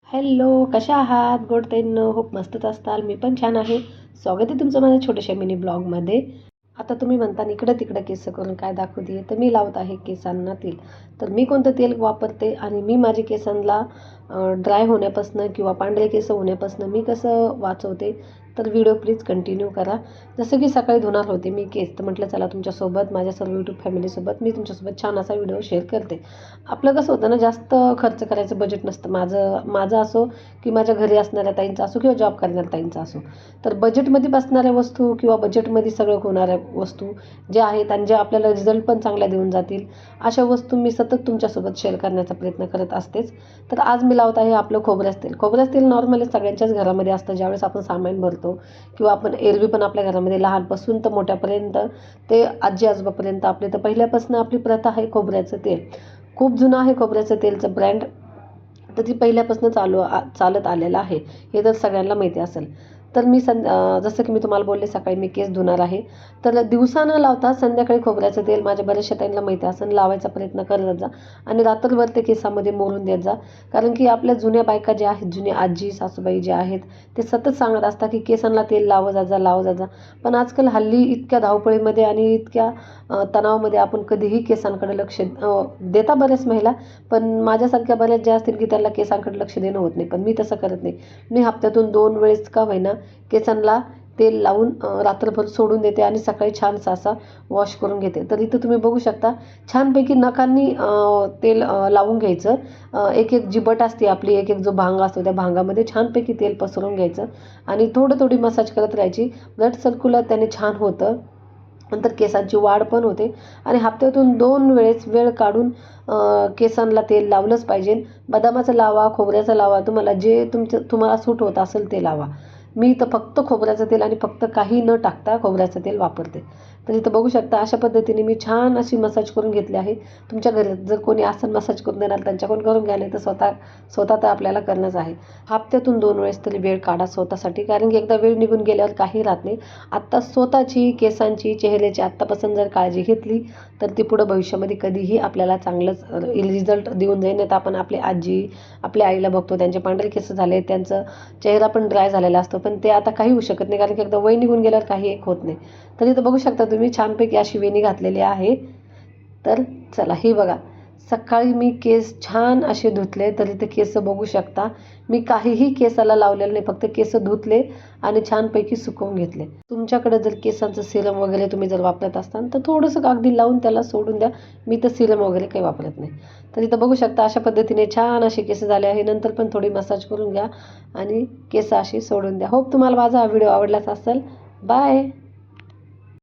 Hello, कशा आहात गोडताईंनो? खूप मस्तच असताल. मी पण छान आहे. स्वागत आहे तुमचं माझ्या छोट्याशा मिनी ब्लॉगमध्ये. आता तुम्ही म्हणता इकडं तिकडं केस करून काय दाखवते, तर मी लावत आहे केसांना तेल. तर मी कोणतं तेल वापरते आणि मी माझ्या केसांना ड्राय होण्यापासून किंवा पांढरे केस होण्यापासून मी कसं वाचवते, तर व्हिडिओ प्लीज कंटिन्यू करा. जसं की सकाळी धुणार होते मी केस, तर म्हटलं चला तुमच्यासोबत माझ्या सर्व यूट्यूब फॅमिलीसोबत मी तुमच्यासोबत छान असा व्हिडिओ शेअर करते. आपलं कसं होतं ना, जास्त खर्च करायचं बजेट नसतं. माझं माझं असो की माझ्या घरी असणाऱ्या ताईंचा असो किंवा जॉब करणाऱ्या ताईंचा असो, तर बजेटमध्ये बसणाऱ्या वस्तू किंवा बजेटमध्ये सगळं होणाऱ्या वस्तू ज्या आहेत आणि ज्या आपल्याला रिझल्ट पण चांगल्या देऊन जातील, अशा वस्तू मी सतत तुमच्यासोबत शेअर करण्याचा प्रयत्न करत असतेच. तर आज मी लावत आहे आपलं खोबऱ्याचं तेल. खोबऱ्याचं तेल नॉर्मली सगळ्यांच्याच घरामध्ये असतं. ज्यावेळेस आपण सामान भरतो किंवा आपण एरवी पण आपल्या घरामध्ये लहानपासून तर मोठ्यापर्यंत ते आजी आजोबापर्यंत आपले तर पहिल्यापासून आपली प्रथा आहे खोबऱ्याचं तेल. खूप जुनं आहे खोबऱ्याचं तेलचं ब्रँड, तर ती पहिल्यापासून चालत आलेलं आहे, हे तर सगळ्यांना माहिती असेल. तर मी जसं की मी तुम्हाला बोलले सकाळी मी केस धुणार आहे, तर दिवसा न लावता संध्याकाळी खोबऱ्याचं तेल माझ्या बऱ्याचशा ताईंना माहिती असेल लावायचा प्रयत्न करत जा आणि रात्रभर ते केसामध्ये मोडून देत जा. कारण की आपल्या जुन्या बायका ज्या आहेत, जुन्या आजी सासूबाई ज्या आहेत, ते सतत सांगत असतात की केसांना तेल लावत जा जा लावत जा जा. पण आजकाल हल्ली इतक्या धावपळीमध्ये आणि इतक्या तणावामध्ये आपण कधीही केसांकडे लक्ष देता बऱ्याच महिला, पण माझ्यासारख्या बऱ्याच ज्या असतील की त्याला केसांकडे लक्ष देणं होत नाही. पण मी तसं करत नाही. मी हप्त्यातून 2 वेळेस का होईना केसांना तेल लावून रात्रभर सोडून देते आणि सकाळी छानसा असा वॉश करून घेते. तर इथं तुम्ही बघू शकता छानपैकी नखांनी तेल लावून घ्यायचं. एक एक जी बट असते आपली, एक एक जो भांगा असतो त्या भांगामध्ये छानपैकी तेल पसरवून घ्यायचं आणि थोडी मसाज करत राहायची. ब्लड सर्क्युलर त्याने छान होतं. नंतर केसांची वाढ पण होते आणि हप्त्यातून 2 वेळेस वेळ काढून केसांना तेल लावलंच पाहिजे. बदामाचं लावा, खोबऱ्याचं लावा, तुम्हाला जे तुम्हाला सूट होत असेल ते लावा. मी तर फक्त खोबऱ्याचं तेल आणि फक्त काही न टाकता खोबऱ्याचं तेल वापरते. तर इथं बघू शकता अशा पद्धतीने मी छान अशी मसाज करून घेतली आहे. तुमच्या घरात जर कोणी असं मसाज करून देणार त्यांच्याकडून करून घ्या, नाही तर स्वतः तर आपल्याला करणंच आहे. हप्त्यातून 2 वेळेस तरी वेळ काढा स्वतःसाठी, कारण की एकदा वेळ निघून गेल्यावर काही राहत नाही. आत्ता स्वतःची केसांची, चेहऱ्याची आत्तापासून जर काळजी घेतली, तर ती पुढं भविष्यामध्ये कधीही आपल्याला चांगलंच रिझल्ट देऊन जाईल. नाही तर आपण आपली आजी, आपल्या आईला बघतो त्यांचे पांढरे केस झाले, त्यांचं चेहरा पण ड्राय झालेला असतो, पण ते आता काही होऊ शकत नाही, कारण की एकदा वय निघून गेल्यावर काही एक होत नाही. तर इथं बघू शकता तुम्ही छानपैकी अशी वेणी घातलेली आहे. तर चला हे बघा, सकाळी मी केस छान असे धुतले, तर इथे केस बघू शकता. मी काहीही केसाला लावलेलं नाही, फक्त केस धुतले आणि छानपैकी सुकवून घेतले. तुमच्याकडे जर केसांचं सिरम वगैरे तुम्ही जर वापरत असाल तर थोडंसं अगदी लावून त्याला सोडून द्या. मी तर सिरम वगैरे काही वापरत नाही. तर इथं बघू शकता अशा पद्धतीने छान असे केस झाले आहे. नंतर पण थोडी मसाज करून घ्या आणि केस अशी सोडून द्या. होप तुम्हाला माझा हा व्हिडिओ आवडलाच असेल. बाय.